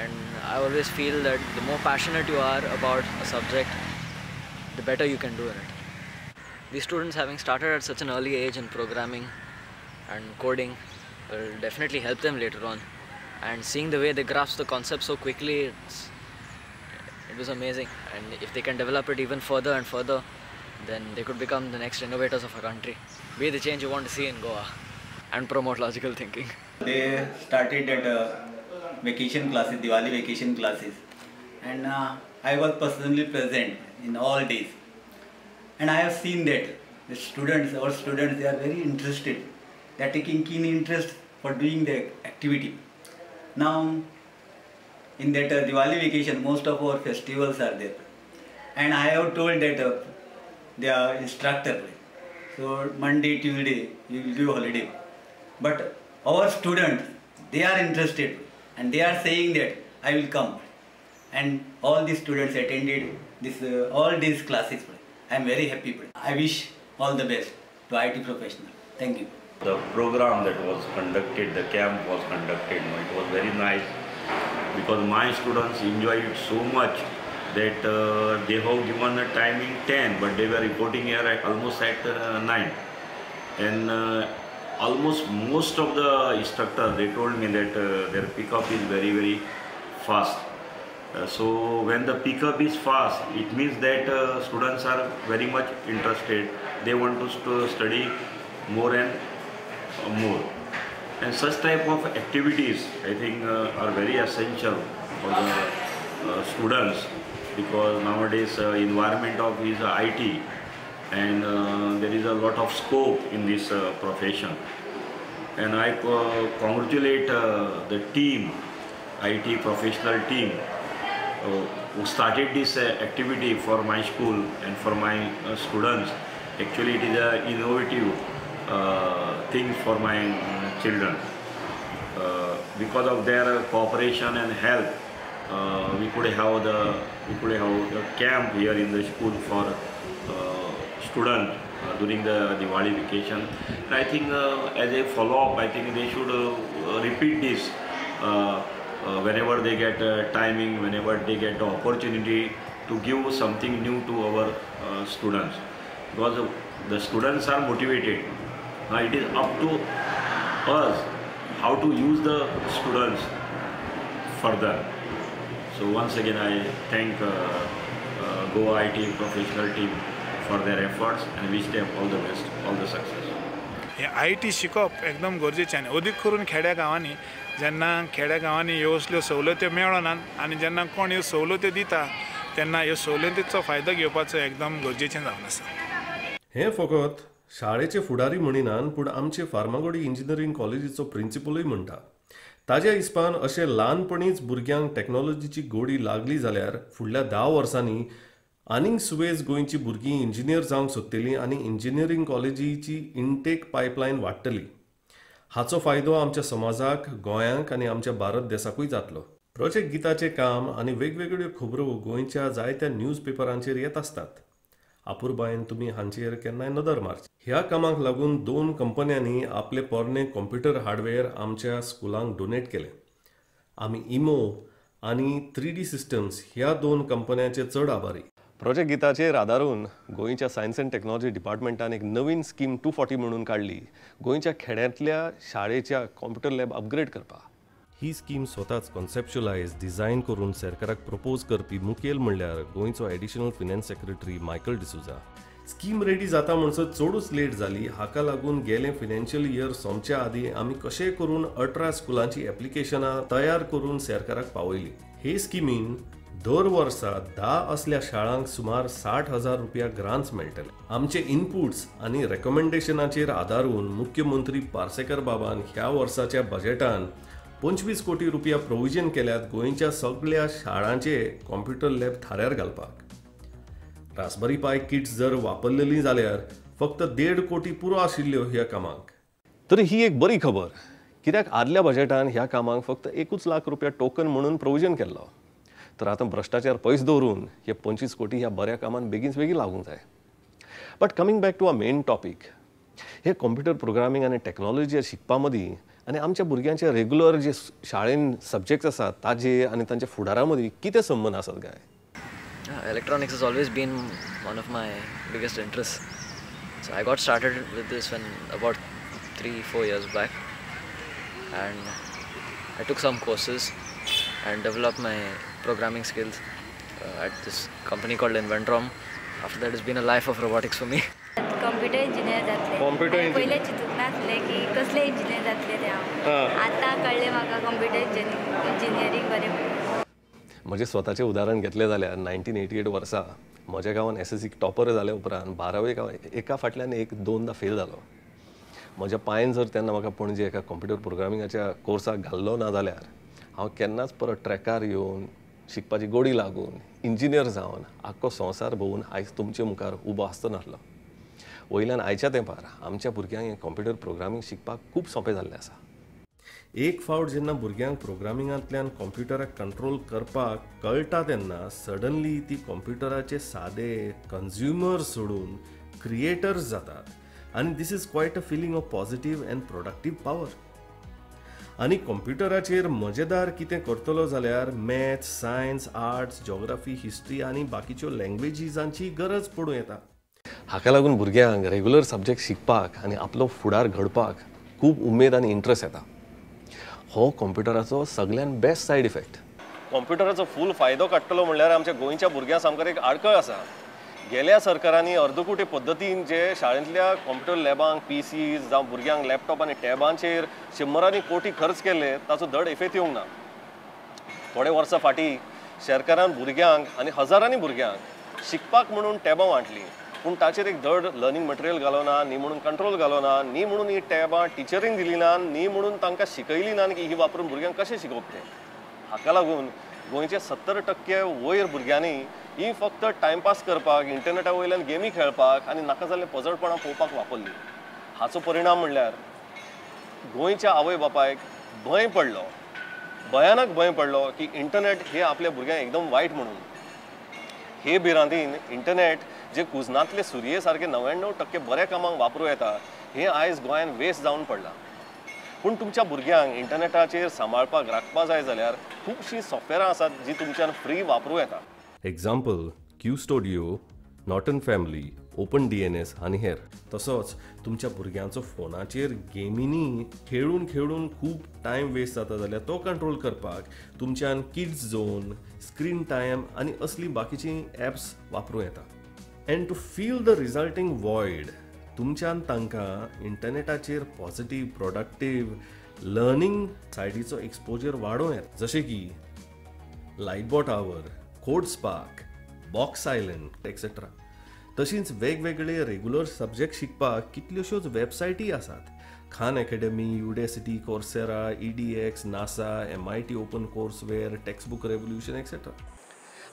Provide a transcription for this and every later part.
and I always feel that the more passionate you are about a subject, the better you can do in it. These students having started at such an early age in programming and coding will definitely help them later on. And seeing the way they grasp the concept so quickly, it was amazing. And if they can develop it even further and further, then they could become the next innovators of our country. Be the change you want to see in Goa and promote logical thinking. They started at vacation classes, Diwali vacation classes, and I was personally present in all days. And I have seen that the students, our students, they are very interested. They are taking keen interest for doing the activity. Now, in that Diwali vacation, most of our festivals are there. And I have told that they are instructor. So Monday, Tuesday, you will give holiday. But our students, they are interested and they are saying that I will come. And all the students attended this all these classes. I am very happy. I wish all the best to IT professional. Thank you. The program that was conducted, the camp was conducted, it was very nice because my students enjoyed it so much that they have given a timing 10, but they were reporting here at almost at 9. And almost most of the instructors, they told me that their pickup is very, very fast. So when the pickup is fast, it means that students are very much interested. They want to study more and more. And such type of activities, I think, are very essential for the students because nowadays environment of is IT and there is a lot of scope in this profession. And I congratulate the team, IT professional team, who started this activity for my school and for my students. Actually, it is an innovative thing for my children. Because of their cooperation and help, we could have the camp here in the school for students during the Diwali vacation. And I think as a follow-up, I think they should repeat this whenever they get timing, whenever they get the opportunity to give something new to our students. Because the students are motivated. Now it is up to us how to use the students further. So once again I thank Goa IT professional team for their efforts and wish them all the best, all the success. IT शिकप एकदम गरजेचें आनी अदीक करून खेड्या गांवांनी जेन्ना खेड्या गांवांनी ह्यो असल्यो सवलत्यो मेळनात आनी जेन्ना कोण ह्यो सवलत्यो दिता तेन्ना ह्यो सवलतीचो फायदो घेवपाचो एकदम गरजेचें जावन आसा. हें फकत शाळेचे फुडारी म्हणिनान पूण आमचे फार्मागुडी इंजिनियरींग कॉलेजीचो प्रिंसिपलूय म्हणटा. ताज्या हिसपान अशें ल्हानपणीच भुरग्यांक टॅक्नॉलॉजीची गोडी लागली जाल्यार फुडल्या 10 वर्सांनी आनीक सुवेज गोंयची भुरगीं इंजिनियर जावंक सोदतलीं आनी इंजिनियरींग कॉलेजीची इनटेक पायपलायन वाडटली. हाचो फायदो आमच्या समाजाक, गोंयांक आनी आमच्या भारत देशाकूय जातलो. प्रोजेक्ट गिताचें काम आनी वेगवेगळ्यो खबरो गोंयच्या जायत्या न्यूज पेपरांचेर येत आसतात. अपुर्बायेन तुमी हांचेर केन्नाय नदर मारची. ह्या कामाक लागून 2 कंपन्यांनी आपले पोरणे कॉम्प्युटर हार्डवेअर आमच्या स्कुलांक डोनेट केले. आमी इमो आनी 3D सिस्टम्स ह्या 2 कंपन्यांचे चड आभारी. प्रोजेक्ट गिताचेर आदारून गोंयच्या सायन्स अँड टॅक्नॉलॉजी डिपार्टमेंटान एक नवीन स्कीम 240 म्हणून काडली गोंयच्या खेड्यांतल्या शाळेच्या कॉम्प्युटर लॅब अपग्रेड करपाक. ही स्कीम स्वताच कॉन्सेप्च्युलायज डिझायन करून सरकाराक प्रपोज करपी मुखेल म्हणल्यार गोंयचो additional finance secretary Michael D'Souza. Scheme ready जाता म्हणसर चडूच लेट जाली. हाका लागून गेले फिनॅन्शियल इयर सोंपच्या आदीं आमी कशें करून 18 स्कुलांची एप्लिकेशनां तयार करून सरकाराक पावयली. हे स्किमीन दर वर्सा 10 असल्या शाळांक सुमार 60,000 रुपया ग्रांट्स मेळटले. आमचे इनपुट्स आनी रेकमेंडेशनाचेर आदारून मुख्यमंत्री पार्सेकर बाबान ह्या वर्साच्या बजेटान 25 कोटी रुपया प्रोविजन केल्यात गोंयच्या सगळ्या शाळांचे कॉम्प्युटर लॅब थाऱ्यार घालपाक. रासबरी पाय किट्स जर वापरलेलीं जाल्यार फक्त 1.5 कोटी पुरो आशिल्ल्यो ह्या कामाक. तरी ही एक बरी खबर, कित्याक आदल्या बजेटान ह्या कामाक फक्त 1 लाख रुपया टोकन म्हणून प्रोविजन केल्लो. तर आतां भ्रश्टाचार पयस दवरून हे 25 कोटी ह्या बऱ्या कामान बेगीनच बेगीन लागूंक जाय. But coming back to a main topic, हे कॉम्प्युटर प्रोग्रामींग आनी टॅक्नॉलॉजी शिकपा मदीं आनी आमच्या भुरग्यांचे रेग्युलर जे शाळेन सब्जेक्ट्स आसात ताजे आनी तांच्या फुडारा मदीं कितें संबंद आसात काय? Electronics has always been one of my biggest interests. So I got started with this when about 3-4 years back, and I took some courses and developed my programming skills at this company called Inventrom. After that, it's been a life of robotics for me. Computer engineer जातले. Computer engineer. पहिले चिंतूंक नासले की कसले engineer जातले ते हांव. आतां कळ्ळें म्हाका कॉम्प्युटर इंजिनियरींग बरें म्हणून. म्हजें स्वताचें उदाहरण घेतलें जाल्यार 1988 वर्सा म्हज्या गांवांत SSC टॉपर जाल्या उपरांत 12वेक हांव एका फाटल्यान एक 2दा फेल जालो. म्हज्या पांयान जर तेन्ना म्हाका पणजे एका कॉम्प्युटर प्रोग्रामिंगाच्या कोर्साक घाल्लो ना जाल्यार हांव केन्नाच परत ट्रॅकार येवन शिकपाची गोडी लागून इंजिनियर जावन आख्खो संवसार भोंवून आयज तुमचे मुखार उबो आसतो नासलो. वयल्यान आयच्या तेंपार आमच्या भुरग्यांक हें कॉम्प्युटर प्रोग्रामींग शिकपाक खूब सोंपें जाल्लें आसा. एक फावट जेन्ना भुरग्यांक प्रोग्रामिंगांतल्यान कॉम्प्युटराक कंट्रोल करपाक कळटा तेन्ना सडनली ती कॉम्प्युटराचे सादे कन्झ्युमर सोडून क्रिएटर्स जातात आनी this is quite a feeling of positive and productive power. आनी कॉम्प्युटराचेर मजेदार कितें करतलो जाल्यार maths, science, arts, geography, history आनी बाकीच्यो लँग्वेजीजांची गरज पडूं येता. हाका लागून भुरग्यांक रेग्युलर सब्जेक्ट शिकपाक आनी आपलो फुडार घडपाक खूब उमेद आनी इंट्रस्ट येता. हो कॉम्प्युटराचो सगळ्यान बेस्ट सायड इफेक्ट. कॉम्प्युटराचो फूल फायदो काडटलो म्हणल्यार आमच्या गोंयच्या भुरग्यां सामको एक आडखळ आसा. गेल्या सरकारांनी अर्दकुटे पद्दतीन जे शाळेंतल्या कॉम्प्युटर लॅबांक PCs जावं भुरग्यांक लॅपटॉप आनी टॅबांचेर शंबरांनी कोटी खर्च केले ताचो धड इफेक्ट येवंक ना. थोडे वर्सां फाटीं सरकारान भुरग्यांक आनी हजारांनी भुरग्यांक शिकपाक म्हणून टॅबां वांटलीं, पूण ताचेर एक धड लर्निंग मटेरियल घालोना, नी म्हणून कंट्रोल घालोना, नी म्हणून ही टॅबां टिचरींक दिली ना, नी म्हणून तांकां शिकयली ना की ही वापरून भुरग्यांक कशें शिकोवप तें. हाका लागून गोंयचे 70% वयर भुरग्यांनी ही फक्त टायमपास करपाक, इंटरनेटा वयल्यान गेमी खेळपाक आनी नाका जाल्ले पजळपणां पळोवपाक वापरली. हाचो परिणाम म्हणल्यार गोंयच्या आवय बापायक भंय पडलो, भयानक भंय पडलो की इंटरनेट हे आपल्या भुरग्यांक एकदम वायट म्हणून. हे भिरांतीन इंटरनेट जे कुजनांतले सुरये सारके 99% बऱ्या कामांक वापरूं येता हें आयज गोंयांत वेस्ट जावन पडलां. पूण तुमच्या भुरग्यांक इंटरनेटाचेर सांबाळपाक राखपा जाय जाल्यार खुबशीं सॉफ्टवॅरां आसात जी तुमच्यान फ्री वापरूं येता. Example QStudio, Norton family, OpenDNS आनी हेर. तसोच तुमच्या भुरग्यांचो फोनाचेर गेमींनी खेळून खेळून खूब टायम वेस्ट जाता जाल्यार तो कंट्रोल करपाक तुमच्यान किड्स झोन, स्क्रीन टायम आनी असली बाकीची ॲप्स वापरूं येता. And to fill the resulting void तुमच्यान तांकां इंटरनेटाचेर पॉझिटीव प्रोडक्टीव लर्निंग सायडीचो एक्सपोजर वाडोवं येता. जशें की Lightbot hour, code spark, box island etcetera. तशींच वेगवेगळे रेग्युलर सब्जेक्ट शिकपाक कितल्योश्योच वेबसायटी आसात. Khan Academy, Udacity, Coursera, EDX, NASA, MIT open courseware, textbook revolution etcetera.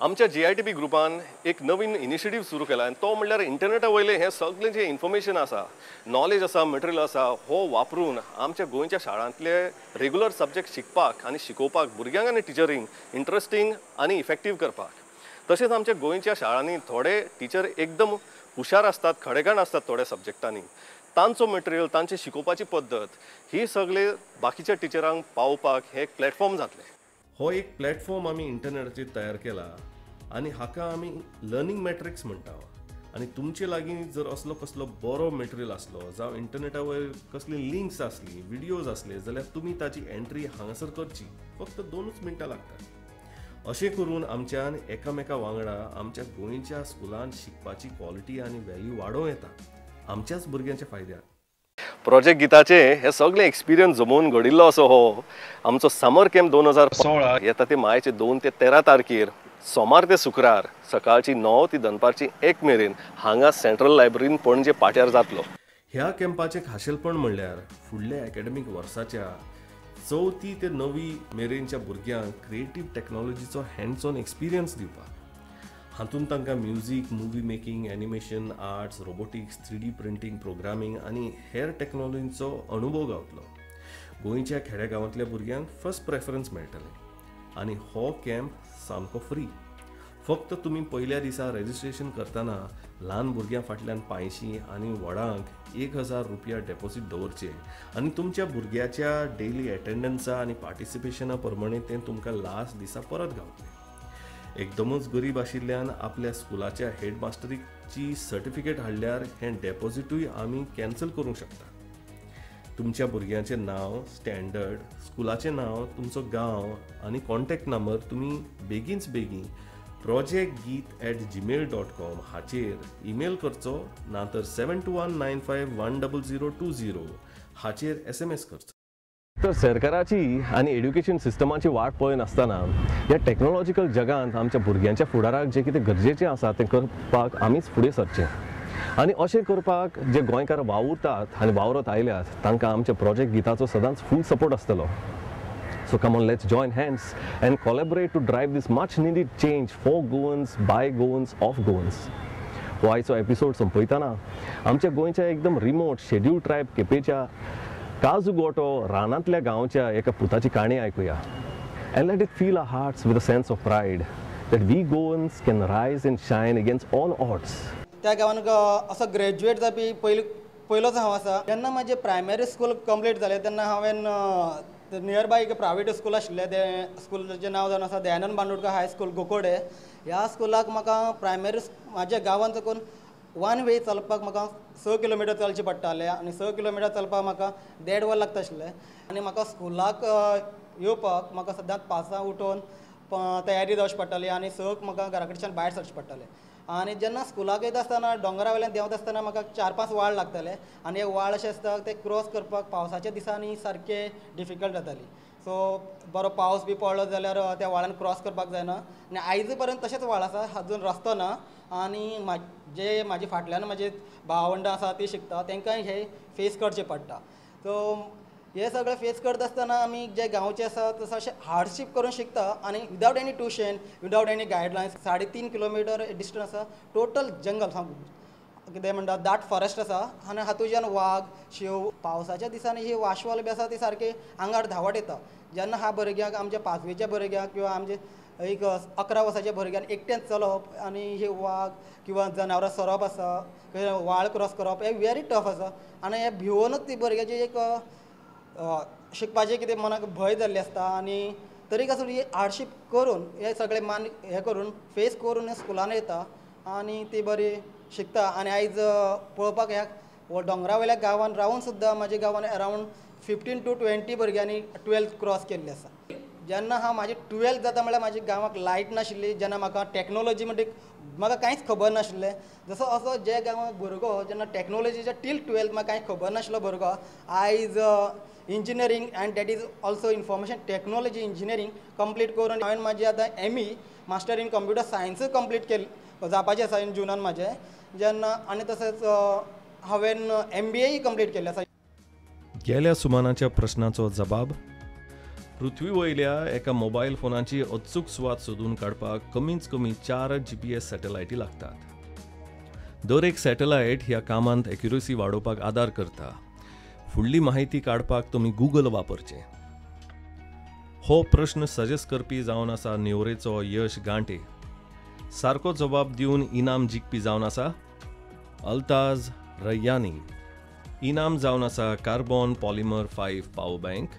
आमच्या GITB ग्रुपान एक नवीन इनिशिएटीव सुरू केला आनी तो म्हणल्यार इंटरनेटा वयले हें सगळें जें इन्फॉर्मेशन आसा, नॉलेज आसा, मटेरियल आसा, हो वापरून आमच्या गोंयच्या शाळांतले रेग्युलर सब्जेक्ट शिकपाक आनी शिकोवपाक भुरग्यांक आनी टिचरींक इंट्रस्टींग आनी इफेक्टीव करपाक. तशेंच आमच्या गोंयच्या शाळांनी थोडे टिचर एकदम हुशार असतात, खडेगाण असतात थोड्या सब्जेक्टांनी. तांचो मटेरियल, तांची शिकोवपाची पद्दत ही सगळे बाकीच्या टिचरांक पावोवपाक हे एक प्लॅटफॉर्म जातले. हो एक प्लॅटफॉर्म आमी इंटरनेटाचेर तयार केला आनी हाका आमी लर्निंग मॅट्रिक्स म्हणटा. आनी तुमचे लागीं जर असलो कसलो बरो मटेरियल आसलो जावं इंटरनेटा वयर कसली लिंक्स आसली, व्हिडियोज असले जाल्यार तुमी ताची एंट्री हांगासर करची. फक्त 2च मिनटां लागतात. अशें करून आमच्यान एकामेका वांगडा आमच्या गोंयच्या स्कुलांत शिकपाची क्वॉलिटी आनी व्हॅल्यू वाडोवं येता आमच्याच भुरग्यांच्या फायद्याक. प्रोजेक्ट गिताचे हे सगळे एक्सपिरियन्स जमोवन घडिल्लो असो हो आमचो समर कॅम्प 2016 येता ते मार्चचे 2 ते 13 तारखेर सोमार ते शुक्रार सकाळची 9 ते दनपारची 1 मेरेन हांगा सेंट्रल लायब्ररीन पणजे पाट्यार जातलो. ह्या कॅम्पाचें खाशेलपण म्हणल्यार फुडल्या एकाडेमीक वर्साच्या 4थी ते 9वी मेरेनच्या भुरग्यांक क्रिएटीव टॅक्नॉलॉजीचो हँड्स ऑन एक्सपिरियन्स दिवपाक. हातूंत तांकां music, movie making, animation, arts, robotics, 3D printing, programming आनी हेर टॅक्नॉलॉजीचो अनुभव गावतलो. गोंयच्या खेड्या गांवांतल्या भुरग्यांक फर्स्ट प्रेफरन्स मेळटलें. आनी हो कॅम्प सामको फ्री. फक्त तुम्ही पहिल्या दिसा रजिस्ट्रेशन करतना ल्हान भुरग्यां फाटल्यान 500 आनी व्हडांक 1000 रुपया डेपॉझिट दवरचे आनी तुमच्या भुरग्याच्या डेली एटेंडन्सा आनी पार्टिसिपेशना प्रमाणे तें तुमकां लास्ट दिसा परत गावतलें. एकदमच गरीब आशिल्ल्यान आपल्या स्कुलाच्या हेडमास्टरीची सर्टिफिकेट हाडल्यार हें डेपॉझिटूय आमी कॅन्सल करूंक शकता. तुमच्या भुरग्याचें नांव, स्टँडर्ड, स्कुलाचें नांव, तुमचो गांव आनी कॉन्टॅक्ट नंबर तुमी बेगीन projectgeet@gmail.com हाचेर ईमेल करचो नातर 7219510020 हाचेर SMS करचो. तर सरकाराची आनी एड्युकेशन सिस्टमाची वाट पळय नासतना ह्या टॅक्नोलॉजिकल जगांत आमच्या भुरग्यांच्या फुडाराक जें कितें गरजेचें आसा तें करपाक आमीच फुडें सरचें आनी अशें करपाक जे गोंयकार वावुरतात आनी वावरत आयल्यात तांकां आमच्या प्रोजेक्ट गिताचो सदांच फूल सपोर्ट आसतलो. So come on, let's join hands and collaborate to drive this much needed change for Goans, by Goans, of Goans. हो आयचो एपिसोड संपयतना आमच्या गोंयच्या एकदम रिमोट शेड्यूल ट्रायब केपेच्या काजूगोटो रानांतल्या गांवच्या एका पुताची काणी आयकुया. And let it fill our hearts with a sense of pride that we Goans can rise and shine against all odds. त्या गांवांत असो ग्रॅज्युएट जावपी पयलोच हांव आसा. जेन्ना म्हाजें प्रायमरी स्कूल कंप्लीट जालें तेन्ना हांवें नियर बाय एक प्रायवेट स्कूल आशिल्लें. तें स्कूलाचें नांव जावन आसा दयानंद बांदोडकर हाय स्कूल गोकोडे. ह्या स्कूलाक म्हाका प्रायमरी म्हाज्या गांवांत साकून वन वे चलपाक म्हाका 6 किलोमिटर चलचें पडटालें आनी 6 किलोमिटर चलपाक म्हाका 1.5 वर लागता आशिल्लें. आनी म्हाका स्कूलाक येवपाक म्हाका सदांच 5 उठोवन तयारी जावची पडटाली आनी 6 म्हाका घरा कडच्यान भायर सरचें पडटालें. आनी जेन्ना स्कुलाक येता आसतना डोंगरा वयल्यान देंवता आसतना म्हाका 4-5 व्हाळ लागताले आनी हे व्हाळ अशें आसता ते क्रॉस करपाक पावसाच्या दिसांनी सारके डिफिकल्ट जाताली. सो बरो पावस बी पडलो जाल्यार त्या व्हाळान क्रॉस करपाक जायना आनी आयज पर्यंत तशेंच व्हाळ आसा, अजून रस्तो ना. आनी जे म्हाजे फाटल्यान म्हाजे भावंडां आसा ती शिकता तांकांय हे फेस करचें पडटा. सो हे सगळें फेस करता आसतना आमी जे गांवचे आसा तसो अशें हार्डशीप करून शिकता आनी without any tuition, without any guidelines 3.5 kilometre distance आसा. टोटल जंगल कितें म्हणटा दाट फॉरेस्ट आसा आनी हातूंतल्यान वाघ, शेव पावसाच्या दिसांनी ही वाशवाल बी आसा ती सारकी आंगार धांवट येता. जेन्ना ह्या भुरग्यांक आमच्या 5वेच्या भुरग्यांक किंवा आमचे एक 11 वर्साच्या भुरग्यांक एकट्यान चलप आनी हे वाघ किंवा जनावरां सरप आसा, व्हाळ क्रॉस करप हे व्हेरी टफ आसा. आनी हे भिवूनच ती भुरग्याची एक शिकपाचें कितें मनाक भंय जाल्ली आसता. आनी तरी आसून ही हार्डशीप करून हे सगळे हे करून फेस करून स्कुलान येता आनी ती बरी शिकता. आनी आयज पळोवपाक ह्या दोंगरा वयल्या गांवान रावून सुद्दां म्हाज्या गांवान अरावंड 15 to 20 भुरग्यांनी 12th क्रॉस केल्ली आसा. जेन्ना हांव म्हाजी 12th जाता म्हळ्यार म्हाज्या गांवाक लायट नाशिल्ली. जेन्ना म्हाका टॅक्नोलॉजी म्हणजे म्हाका कांयच खबर नाशिल्लें. जसो असो जे गांवांत भुरगो जेन्ना टॅक्नोलॉजीच्या टील 12th म्हाका कांय खबर नाशिल्लो भुरगो आयज engineering and that is also information technology engineering complete करून हांवें म्हाजी आतां ME मास्टर इन कंप्युटर सायन्सूय कंप्लीट केली जावपाचें आसा इन जुनान म्हाजें. जेन्ना आनी तशेंच हांवें MBA कंप्लीट केल्लें आसा. गेल्या सुमानाच्या प्रश्नाचो जबाब. पृथ्वी वयल्या एका मोबायल फोनाची अचूक सुवात सोदून काडपाक कमीच कमी 4 GPS सॅटेलायटी लागतात. दर एक सॅटेलायट ह्या कामांत एक्युरसी वाडोवपाक आदार करता. फुडली माहिती काडपाक तुमी Google वापरचें. हो प्रश्न सजेस्ट करपी जावन आसा नेवरेचो यश गांटे. सारको जबाब दिवन इनाम जिखपी जावन आसा अल्ताज रैयानी. इनाम जावन आसा कार्बन पॉलिमर 5 पावर बँक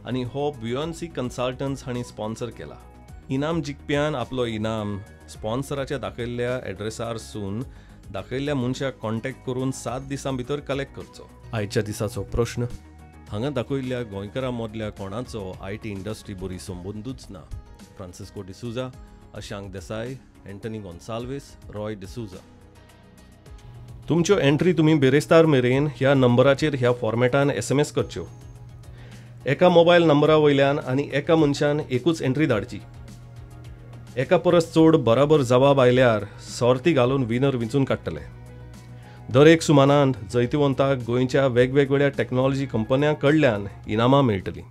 आनी हो बुयॉन्सी कन्सल्टंट्स हांणी स्पॉन्सर केला. इनाम जिखप्यान आपलो इनाम स्पॉन्सराच्या दाखयल्ल्या एड्रेसारसून दाखयल्ल्या मनशाक कॉन्टॅक्ट करून 7 दिसां भितर कलेक्ट करचो. आयच्या दिसाचो प्रश्न. हांगा दाखयल्ल्या गोंयकारां मदल्या कोणाचो IT इंडस्ट्री बरी संबंदूच ना. फ्रांसिस्को डिसूजा, अशांक देसाय, एंटनी गोन्साल्वीस, रॉय डिसूजा. तुमच्यो एंट्री तुमी बेरेस्तार मेरेन ह्या नंबराचेर ह्या फॉर्मॅटान SMS करच्यो. एका मोबायल नंबरा वयल्यान आनी एका मनशान एकूच एंट्री धाडची. एका परस चड बराबर जबाब आयल्यार सर्ती घालून विनर वेंचून काडटले. दर एक सुमानांत जैतिवंताक गोंयच्या वेगवेगळ्या टॅक्नॉलॉजी कंपन्यां कडल्यान इनामां मेळटलीं.